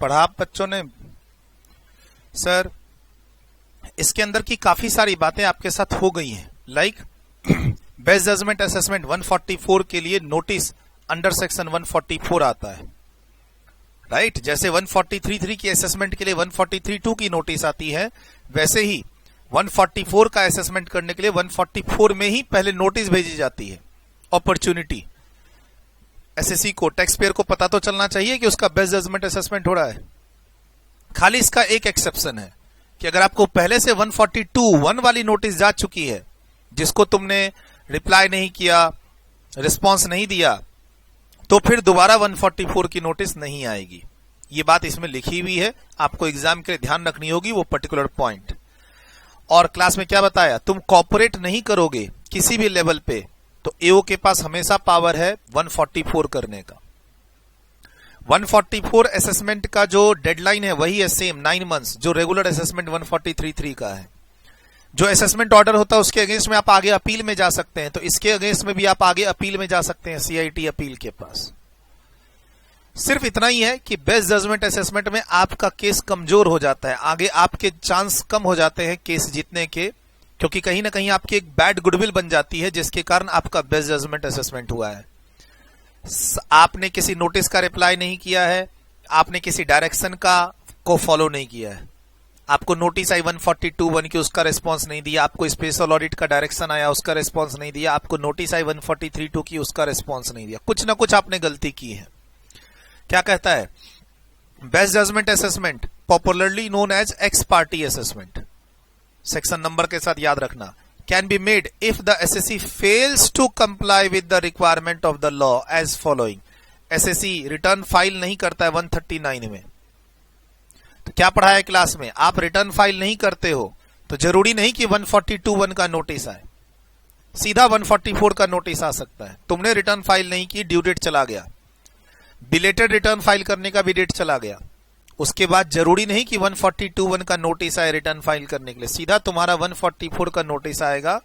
पढ़ा आप बच्चों ने? सर इसके अंदर की काफी सारी बातें आपके साथ हो गई हैं, लाइक बेस्ट जजमेंट असेसमेंट 144 के लिए नोटिस अंडर सेक्शन 144 आता है, राइट? जैसे 143.3 की असेसमेंट के लिए 143.2 की नोटिस आती है, वैसे ही 144 का असेसमेंट करने के लिए 144 में ही पहले नोटिस भेजी जाती है। अपॉर्चुनिटी एसएससी को, टैक्स पेयर को पता तो चलना चाहिए कि उसका बेस्ट जजमेंट असेसमेंट हो रहा है। खाली इसका एक एक्सेप्शन है कि अगर आपको पहले से 142.1 वाली नोटिस जा चुकी है, जिसको तुमने रिप्लाई नहीं किया, रिस्पॉन्स नहीं दिया, तो फिर दोबारा 144 की नोटिस नहीं आएगी। ये बात इसमें लिखी हुई है, आपको एग्जाम के लिए ध्यान रखनी होगी वो पर्टिकुलर पॉइंट। और क्लास में क्या बताया, तुम कॉपरेट नहीं करोगे किसी भी लेवल पे तो एओ के पास हमेशा पावर है 144 करने का। 144 असेसमेंट का जो डेडलाइन है वही है सेम 9 मंथ्स, जो रेगुलर असेसमेंट 143.3 का है। जो असेसमेंट ऑर्डर होता है उसके अगेंस्ट में आप आगे अपील में जा सकते हैं, तो इसके अगेंस्ट में भी आप आगे अपील में जा सकते हैं सीआईटी अपील के पास। सिर्फ इतना ही है कि बेस्ट जजमेंट असेसमेंट में आपका केस कमजोर हो जाता है, आगे आपके चांस कम हो जाते हैं केस जीतने के, क्योंकि कहीं ना कहीं आपकी एक बैड गुडविल बन जाती है जिसके कारण आपका बेस्ट जजमेंट असेसमेंट हुआ है। आपने किसी नोटिस का रिप्लाई नहीं किया है, आपने किसी डायरेक्शन का को फॉलो नहीं किया है, आपको नोटिस आई 142.1 की, उसका रिस्पांस नहीं दिया, आपको स्पेशल ऑडिट का डायरेक्शन आया, उसका रिस्पांस नहीं दिया, आपको नोटिस आई 143.2 की, उसका रिस्पांस नहीं दिया, कुछ ना कुछ आपने गलती की है। क्या कहता है best judgement assessment, popularly known as ex party assessment, section number के साथ याद रखना, can be made if the SSC fails to comply with the requirement of the law as following. SSC return file नहीं करता है 139 में, तो क्या पढ़ा है क्लास में, आप रिटर्न फाइल नहीं करते हो तो जरूरी नहीं कि 142.1 का नोटिस आए, सीधा 144 का नोटिस आ सकता है। तुमने रिटर्न फाइल नहीं की, ड्यू डेट चला गया, बिलेटेड रिटर्न फाइल करने का भी डेट चला गया, उसके बाद जरूरी नहीं कि 142.1 का नोटिस आए रिटर्न फाइल करने के लिए, सीधा तुम्हारा 144 का नोटिस आएगा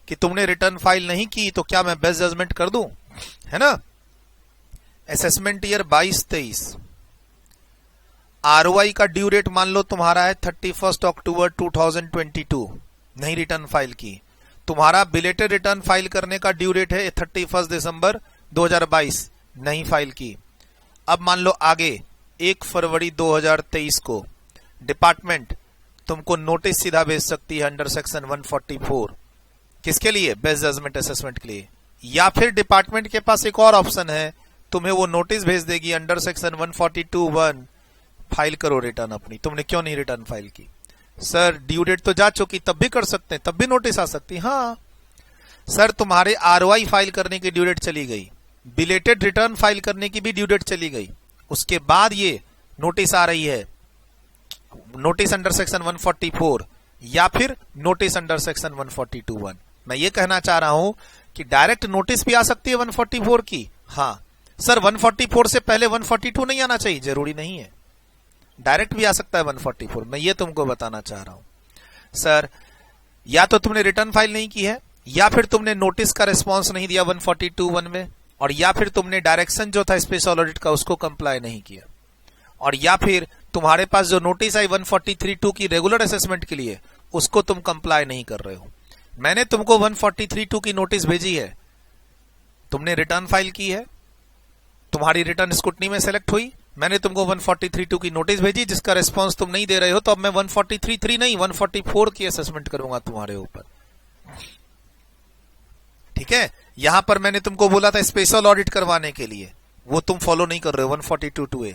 कि तुमने रिटर्न फाइल नहीं की, तो क्या मैं बेस्ट जजमेंट कर दूं, है ना? असेसमेंट ईयर 22-23, आरओआई का ड्यू डेट मान लो तुम्हारा है 31 अक्टूबर 2022, नहीं रिटर्न फाइल की, तुम्हारा बिलेटेड रिटर्न फाइल करने का ड्यू डेट है 31 दिसंबर 2022, नहीं फाइल की। अब मान लो आगे 1 फरवरी 2023 को डिपार्टमेंट तुमको नोटिस सीधा भेज सकती है अंडर सेक्शन 144, किसके लिए, बेस्ट जजमेंट असेसमेंट के लिए, या फिर डिपार्टमेंट के पास एक और ऑप्शन है, तुम्हें वो नोटिस भेज देगी अंडर सेक्शन 142.1, फाइल करो रिटर्न अपनी, तुमने क्यों नहीं रिटर्न फाइल की? सर ड्यू डेट तो जा चुकी, तब भी कर सकते हैं, तब भी नोटिस आ सकती। हाँ सर, तुम्हारे आरओआई फाइल करने की ड्यू डेट चली गई, बिलेटेड रिटर्न फाइल करने की भी ड्यू डेट चली गई, उसके बाद ये नोटिस आ रही है, नोटिस अंडर सेक्शन 144 या फिर नोटिस अंडर सेक्शन 142.1। मैं ये कहना चाह रहा हूं कि डायरेक्ट नोटिस भी आ सकती है 144 की। हाँ सर, 144 से पहले 142 नहीं आना चाहिए, जरूरी नहीं है, डायरेक्ट भी आ सकता है 144। मैं ये तुमको बताना चाह रहा हूं सर, या तो तुमने रिटर्न फाइल नहीं की है, या फिर तुमने नोटिस का रिस्पांस नहीं दिया 142.1 में, और या फिर तुमने डायरेक्शन जो था स्पेशल ऑडिट का उसको कंप्लाई नहीं किया, और या फिर तुम्हारे पास जो नोटिस आई 143.2 की रेगुलर असेसमेंट के लिए उसको तुम कंप्लाई नहीं कर रहे हो। मैंने तुमको 143.2 की नोटिस भेजी है, तुमने रिटर्न फाइल की है, तुम्हारी रिटर्न स्क्रूटनी में सेलेक्ट हुई, मैंने तुमको 143.2 की नोटिस भेजी जिसका रिस्पांस तुम नहीं दे रहे हो, तो अब मैं 143.3 नहीं 144 की असेसमेंट करूंगा तुम्हारे ऊपर, ठीक है? यहां पर मैंने तुमको बोला था स्पेशल ऑडिट करवाने के लिए, वो तुम फॉलो नहीं कर रहे हो 142.2A,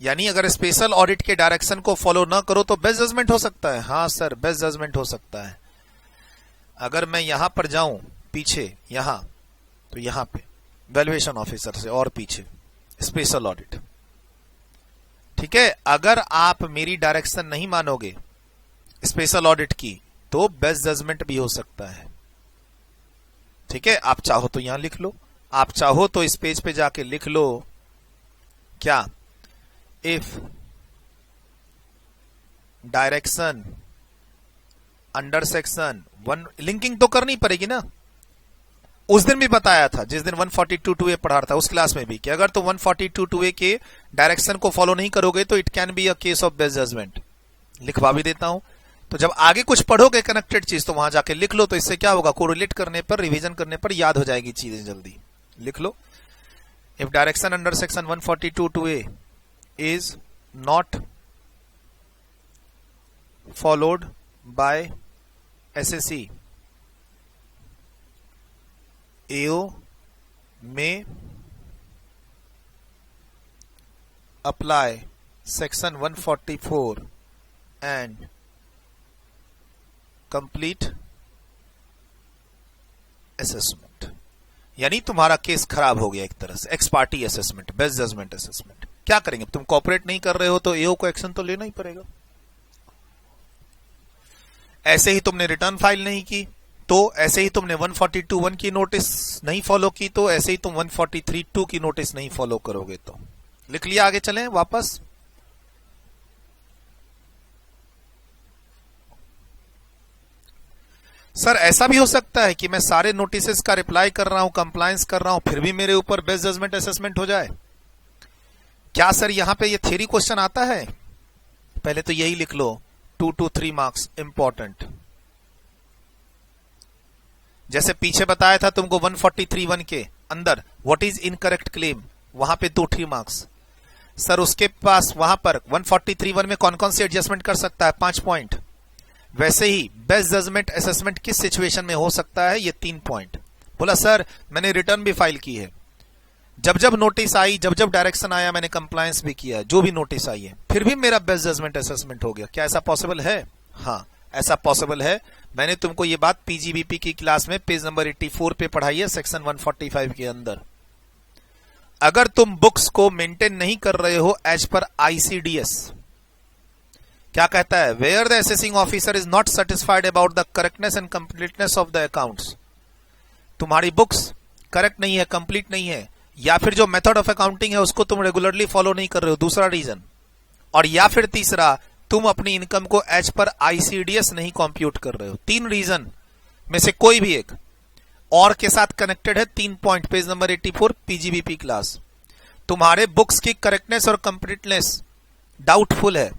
यानी अगर स्पेशल ऑडिट के डायरेक्शन को फॉलो ना करो तो बेस्ट जजमेंट हो सकता है। हाँ सर, बेस्ट जजमेंट हो सकता है। अगर मैं यहां पर जाऊं पीछे, यहां तो यहां पे वैल्यूएशन ऑफिसर से और पीछे स्पेशल ऑडिट, ठीक है? अगर आप मेरी डायरेक्शन नहीं मानोगे स्पेशल ऑडिट की तो बेस्ट जजमेंट भी हो सकता है, ठीक है? आप चाहो तो यहां लिख लो, आप चाहो तो इस पेज पे जाके लिख लो, क्या, if direction under section 1, linking तो करनी पड़ेगी ना, उस दिन भी बताया था, जिस दिन 142(2)A पढ़ा था उस क्लास में भी, कि अगर तुम 142(2)A के डायरेक्शन को फॉलो नहीं करोगे तो it can be a case of best judgement. लिखवा भी देता हूं, तो जब आगे कुछ पढ़ोगे कनेक्टेड चीज तो वहां जाके लिख लो, तो इससे क्या होगा, कोरिलेट करने पर, रिवीजन करने पर याद हो जाएगी चीजें जल्दी। लिख लो, if direction under section 142(2)A is not followed by SSE, AO may apply section 144 and complete assessment। यानी तुम्हारा केस खराब हो गया एक तरह से, ex party assessment, best judgement assessment. क्या करेंगे, तुम कॉपरेट नहीं कर रहे हो तो AO को एक्शन तो लेना ही पड़ेगा। ऐसे ही तुमने रिटर्न फाइल नहीं की, तो ऐसे ही तुमने 142(1) की नोटिस नहीं फॉलो की, तो ऐसे ही तुम 143(2) की नोटिस नहीं फॉलो करोगे। तो लिख लिया, आगे चलें वापस। सर ऐसा भी हो सकता है कि मैं सारे नोटिसेस का रिप्लाई कर रहा हूं, कंप्लायंस कर रहा हूं, फिर भी मेरे ऊपर बेस्ट जजमेंट असेसमेंट हो जाए। क्या सर यहां पे ये थ्योरी क्वेश्चन आता है? पहले तो यही लिख लो, 2 to 3 मार्क्स इंपॉर्टेंट। जैसे पीछे बताया था तुमको 143(1) के अंदर व्हाट इज इनकरेक्ट क्लेम, वहां पे 2-3 मार्क्स। सर उसके पास वहां पर 143(1) में कौन कौन सी एडजस्टमेंट कर सकता है, 5 पॉइंट। वैसे ही बेस्ट जजमेंट असेसमेंट किस सिचुएशन में हो सकता है, ये 3 पॉइंट। बोला सर मैंने रिटर्न भी फाइल की है, जब जब नोटिस आई, जब जब डायरेक्शन आया, मैंने कंप्लायंस भी किया, जो भी नोटिस आई है, फिर भी मेरा बेस्ट जजमेंट असेसमेंट हो गया। क्या ऐसा पॉसिबल है? हाँ ऐसा पॉसिबल है। मैंने तुमको ये बात PGBP की क्लास में पेज नंबर 84 पे पढ़ाई है, सेक्शन 145 के अंदर। अगर तुम बुक्स को मेंटेन नहीं कर रहे हो एज पर ICDS, क्या कहता है, where the assessing officer is not satisfied about the correctness and completeness of the accounts, तुम्हारी बुक्स करेक्ट नहीं है, कंप्लीट नहीं है, या फिर जो मेथड ऑफ अकाउंटिंग है उसको तुम रेगुलरली फॉलो नहीं कर रहे हो, दूसरा रीजन, और या फिर तीसरा तुम अपनी इनकम को एज पर ICDS नहीं कंप्यूट कर रहे हो। 3 रीजन में से कोई भी एक और के साथ कनेक्टेड है। 3 point, page number 84 PGBP class. तुम्हारे बुक्स की करेक्टनेस और कंप्लीटनेस डाउटफुल है।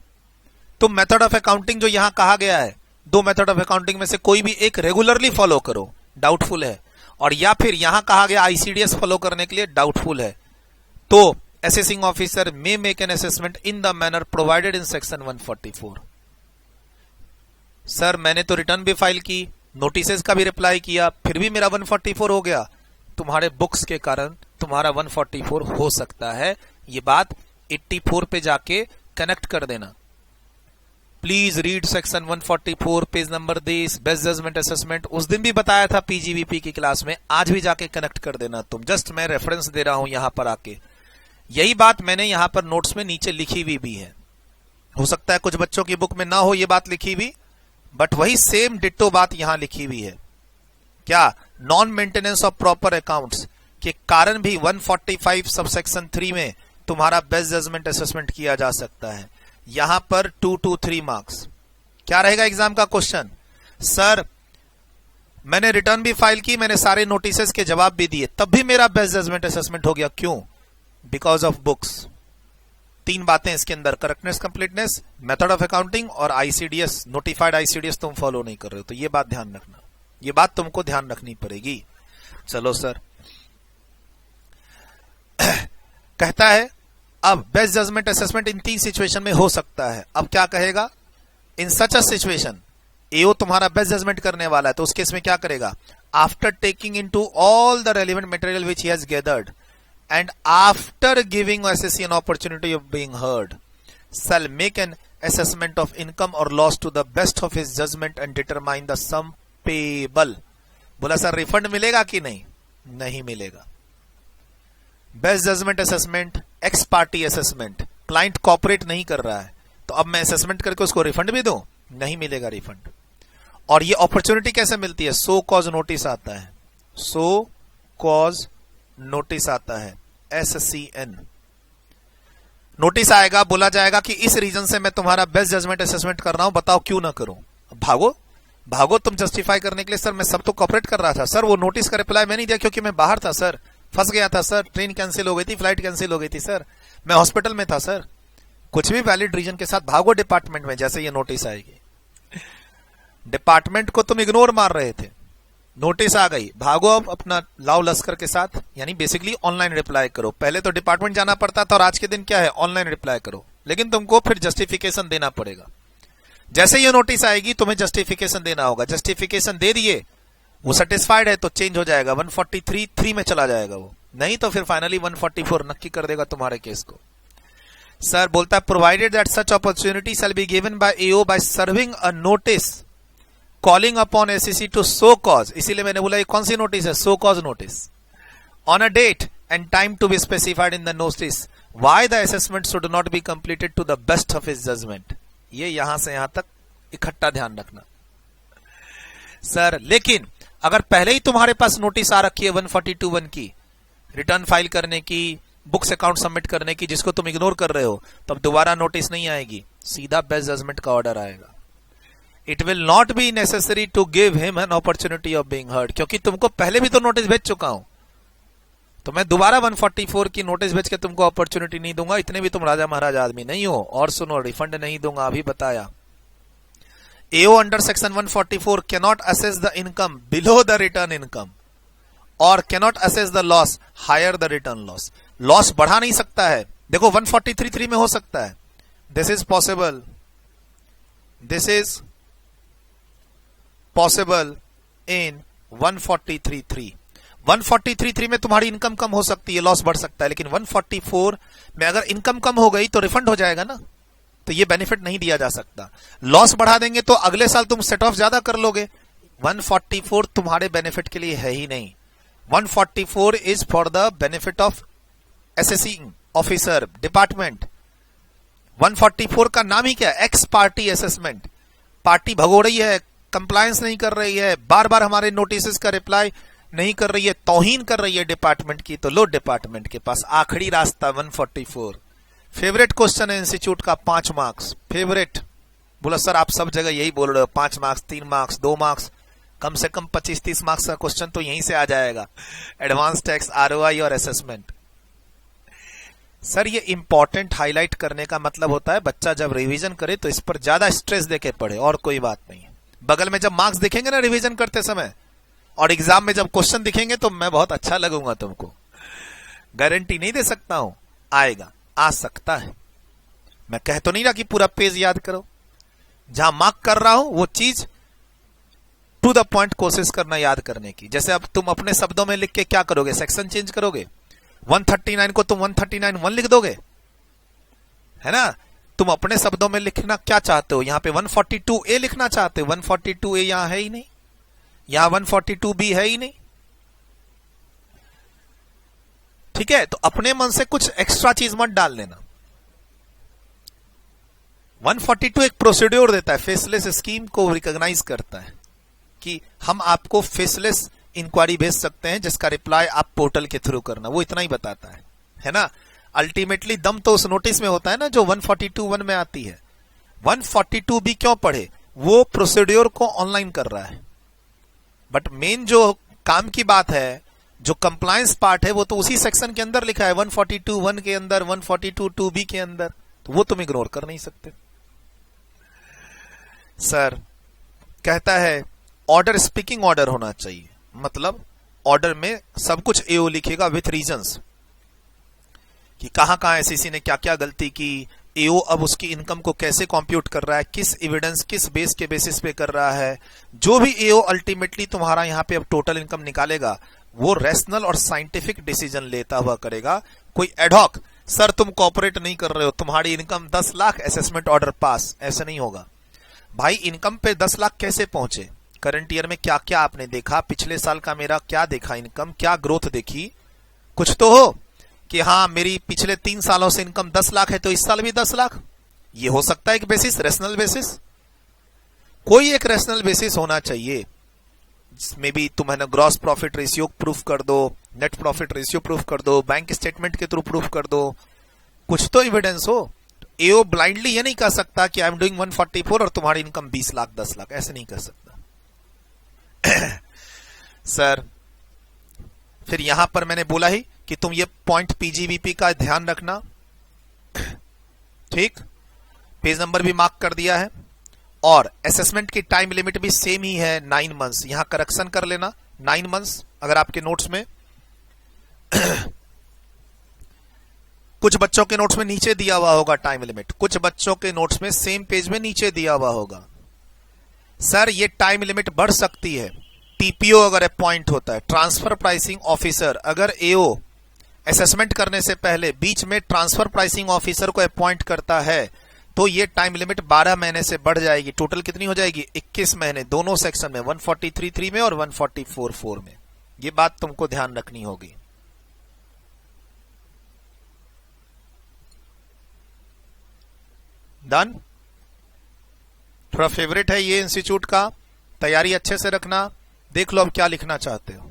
तुम मेथड ऑफ अकाउंटिंग जो यहां कहा गया है, 2 मेथड ऑफ अकाउंटिंग में से कोई भी एक रेगुलरली फॉलो करो, डाउटफुल है, और या फिर यहां कहा गया ICDS फॉलो करने के लिए, डाउटफुल है। तो assessing officer may make an assessment in the manner provided in section 144। Sir मैंने तो रिटर्न भी फाइल की, नोटिसेस का भी रिप्लाई किया, फिर भी मेरा 144 हो गया। तुम्हारे बुक्स के कारण तुम्हारा 144 हो सकता है। ये बात 84 पे जाके कनेक्ट कर देना। Please read section 144 page number 10, best judgement assessment. उस दिन भी बताया था PGBP की क्लास में, आज भी जाके कनेक्ट कर देना तुम। जस्ट मैं रेफरेंस दे रहा हूं यहां पर आके। यही बात मैंने यहां पर नोट्स में नीचे लिखी हुई भी है। हो सकता है कुछ बच्चों की बुक में ना हो ये बात लिखी हुई, बट वही सेम डिट्टो बात यहां लिखी हुई है। क्या, non maintenance of proper accounts के कारण भी 145 सबसेक्शन 3 में तुम्हारा बेस्ट जजमेंट असेसमेंट किया जा सकता है। यहां पर 2 to 3 मार्क्स। क्या रहेगा एग्जाम का क्वेश्चन? सर मैंने रिटर्न भी फाइल की, मैंने सारे नोटिसेस के जवाब भी दिए, तब भी मेरा बेस्ट जजमेंट असेसमेंट हो गया। क्यों? Because of books. 3 बातें इसके अंदर, correctness, completeness, method of accounting और ICDS, नोटिफाइड ICDS तुम फॉलो नहीं कर रहे हो। तो ये बात ध्यान रखना, ये बात तुमको ध्यान रखनी पड़ेगी। चलो सर कहता है अब best judgement assessment in 3 situation में हो सकता है। अब क्या कहेगा, in such a situation AO तुम्हारा बेस्ट जजमेंट करने वाला है, तो उस केस में क्या करेगा, after taking into all the relevant material which he has gathered and after giving SSE an opportunity of being heard, shall make an assessment of income or loss to the best of his judgment and determine the sum payable। बोला sir refund मिलेगा कि नहीं? नहीं मिलेगा। Best judgement assessment, ex party assessment, client cooperate नहीं कर रहा है, तो अब मैं असेसमेंट करके उसको रिफंड भी दूं? नहीं मिलेगा रिफंड। और ये अपॉर्चुनिटी कैसे मिलती है? सो कॉज नोटिस आता है, सो कॉज नोटिस आता है, SCN नोटिस आएगा, बोला जाएगा कि इस रीजन से मैं तुम्हारा बेस्ट जजमेंट असेसमेंट कर रहा हूं, बताओ क्यों ना करूं। भागो, भागो तुम जस्टिफाई करने के लिए, सर मैं सब तो कॉपरेट कर रहा था सर, वो नोटिस का रिप्लाई मैं नहीं दिया क्योंकि मैं बाहर था सर, फंस गया था सर, ट्रेन कैंसिल हो गई थी, फ्लाइट कैंसिल हो गई थी सर, मैं हॉस्पिटल में था सर। कुछ भी वैलिड रीजन के साथ भागो डिपार्टमेंट में जैसे ये नोटिस आएगी। डिपार्टमेंट को तुम इग्नोर मार रहे थे, नोटिस आ गई, भागो अब अपना लाओ लश्कर के साथ, यानी बेसिकली ऑनलाइन रिप्लाई करो। पहले तो डिपार्टमेंट जाना पड़ता था और आज के दिन क्या है, ऑनलाइन रिप्लाई करो, लेकिन तुमको फिर जस्टिफिकेशन देना पड़ेगा। जैसे ये नोटिस आएगी तुम्हें जस्टिफिकेशन देना होगा, जस्टिफिकेशन दे दिए, वो सेटिस्फाइड है तो चेंज हो जाएगा, 143(3) में चला जाएगा वो, नहीं तो फिर फाइनली 144 नक्की कर देगा तुम्हारे केस को। सर बोलता है provided that such opportunity shall be given by AO by serving a notice calling upon assessee to show cause, इसीलिए मैंने बोला ये कौन सी नोटिस है, show cause notice, on a date and time to be specified in the notice why the assessment should not be completed to the best of his judgement. ये यहां से यहां तक इकट्ठा ध्यान रखना सर। लेकिन अगर पहले ही तुम्हारे पास नोटिस आ रखी है 142(1) की, रिटर्न फाइल करने की, बुक्स अकाउंट सबमिट करने की, जिसको तुम इग्नोर कर रहे हो, तो अब दोबारा नोटिस नहीं आएगी, सीधा बेस्ट जजमेंट का ऑर्डर आएगा। It will not be necessary to give him an opportunity of being heard, क्योंकि तुमको पहले भी तो नोटिस भेज चुका हूं, तो मैं दोबारा 144 की नोटिस भेज के तुमको अपॉर्चुनिटी नहीं दूंगा, इतने भी तुम राजा महाराज आदमी नहीं हो। और सुनो, रिफंड नहीं दूंगा, अभी बताया। AO under section 144 cannot assess the income below the return income और cannot assess the loss higher the return loss. Loss बढ़ा नहीं सकता है, देखो 143(3) में हो सकता है, this is possible, this is possible in 143(3). 143(3) में तुम्हारी इनकम कम हो सकती है, लॉस बढ़ सकता है, लेकिन 144 में अगर इनकम कम हो गई तो रिफंड हो जाएगा ना, तो ये बेनिफिट नहीं दिया जा सकता। लॉस बढ़ा देंगे तो अगले साल तुम सेट ऑफ ज्यादा कर लोगे, 144 तुम्हारे बेनिफिट के लिए है ही नहीं। 144 is for the benefit of assessing officer department. 144 का नाम ही क्या है, एक्स पार्टी असेसमेंट। पार्टी भगो रही है, कंप्लायंस नहीं कर रही है, बार बार हमारे नोटिस का रिप्लाई नहीं कर रही है, तौहीन कर रही है डिपार्टमेंट की, तो लो डिपार्टमेंट के पास आखिरी रास्ता 144। फेवरेट क्वेश्चन है इंस्टीट्यूट का, 5 मार्क्स फेवरेट। बोला सर आप सब जगह यही बोल रहे हो, 5 मार्क्स, 3 मार्क्स, 2 मार्क्स, कम से कम 25-30 मार्क्स का क्वेश्चन तो यहीं से आ जाएगा, एडवांस टैक्स, आरओआई और असेसमेंट। सर ये इंपॉर्टेंट हाईलाइट करने का मतलब होता है बच्चा जब रिवीजन करे तो इस पर ज्यादा स्ट्रेस देके पढ़े, और कोई बात नहीं है। बगल में जब मार्क्स दिखेंगे ना रिवीजन करते समय, और एग्जाम में जब क्वेश्चन दिखेंगे तो मैं बहुत अच्छा लगूंगा तुमको, गारंटी नहीं दे सकता हूं, आएगा, आ सकता है। मैं कह तो नहीं रहा कि पूरा पेज याद करो, जहां मार्क कर रहा हूं वो चीज टू द पॉइंट कोशिश करना याद करने की। जैसे अब तुम अपने शब्दों में लिख के क्या करोगे, सेक्शन चेंज करोगे, 139 को तुम 139(1) लिख दोगे, है ना। तुम अपने शब्दों में लिखना क्या चाहते हो, यहां पे 142A लिखना चाहते हो, 142A यहां है ही नहीं, यहां 142B है ही नहीं, ठीक है। तो अपने मन से कुछ एक्स्ट्रा चीज मत डाल लेना। 142 एक प्रोसीड्योर देता है, फेसलेस स्कीम को रिकॉग्नाइज करता है कि हम आपको फेसलेस इंक्वायरी भेज सकते हैं जिसका रिप्लाई आप पोर्टल के थ्रू करना, वो इतना ही बताता है ना। अल्टीमेटली दम तो उस नोटिस में होता है ना जो 142(1) में आती है। 142B क्यों पढ़े, वो प्रोसीड्योर को ऑनलाइन कर रहा है, बट मेन जो काम की बात है, जो कंप्लायंस पार्ट है, वो तो उसी सेक्शन के अंदर लिखा है, 142(1) के अंदर, 142(2)B के अंदर, तो वो तुम इग्नोर कर नहीं सकते। सर कहता है ऑर्डर स्पीकिंग ऑर्डर होना चाहिए, मतलब ऑर्डर में सब कुछ एओ लिखेगा विथ रीजंस कि कहां कहां एसईसी ने क्या क्या गलती की, एओ अब उसकी इनकम को कैसे कंप्यूट कर रहा है, किस एविडेंस, किस बेस के बेसिस पे कर रहा है। जो भी एओ अल्टीमेटली तुम्हारा यहां पे अब टोटल इनकम निकालेगा वो रैशनल और साइंटिफिक डिसीजन लेता हुआ करेगा, कोई एडहॉक सर तुम कॉपरेट नहीं कर रहे हो, तुम्हारी income 10 lakh, assessment order pass, ऐसे नहीं होगा भाई। इनकम पे 10 लाख कैसे पहुंचे, करंट ईयर में क्या क्या आपने देखा, पिछले साल का मेरा क्या देखा इनकम, क्या ग्रोथ देखी, कुछ तो हो कि हाँ मेरी पिछले 3 सालों से इनकम 10 लाख है तो इस साल भी 10 लाख, ये हो सकता है एक बेसिस, रेशनल बेसिस, कोई एक रेशनल बेसिस होना चाहिए जिसमें भी तुम है ना ग्रॉस प्रॉफिट रेशियो प्रूफ कर दो, नेट प्रॉफिट रेशियो प्रूफ कर दो, बैंक स्टेटमेंट के थ्रू प्रूफ कर दो, कुछ तो एविडेंस हो। एओ ब्लाइंडली ये नहीं कह सकता कि आई एम डूइंग 144 और तुम्हारी इनकम 20 लाख 10 लाख, ऐसे नहीं कर सकता। सर फिर यहां पर मैंने बोला ही कि तुम ये पॉइंट पीजीबीपी का ध्यान रखना, ठीक। पेज नंबर भी मार्क कर दिया है और असेसमेंट की टाइम लिमिट भी सेम ही है 9 मंथ्स। यहां करेक्शन कर लेना 9 मंथ्स अगर आपके नोट्स में कुछ बच्चों के नोट्स में नीचे दिया हुआ होगा टाइम लिमिट, कुछ बच्चों के नोट्स में सेम पेज में नीचे दिया हुआ होगा। सर ये टाइम लिमिट बढ़ सकती है, टीपीओ अगर अपॉइंट होता है, ट्रांसफर प्राइसिंग ऑफिसर अगर एओ असेसमेंट करने से पहले बीच में ट्रांसफर प्राइसिंग ऑफिसर को अपॉइंट करता है तो ये टाइम लिमिट 12 महीने से बढ़ जाएगी। टोटल कितनी हो जाएगी? 21 महीने, दोनों सेक्शन में, 143(3) में और 144(4) में। ये बात तुमको ध्यान रखनी होगी। डन। थोड़ा फेवरेट है ये इंस्टीट्यूट का, तैयारी अच्छे से रखना। देख लो अब क्या लिखना चाहते हो।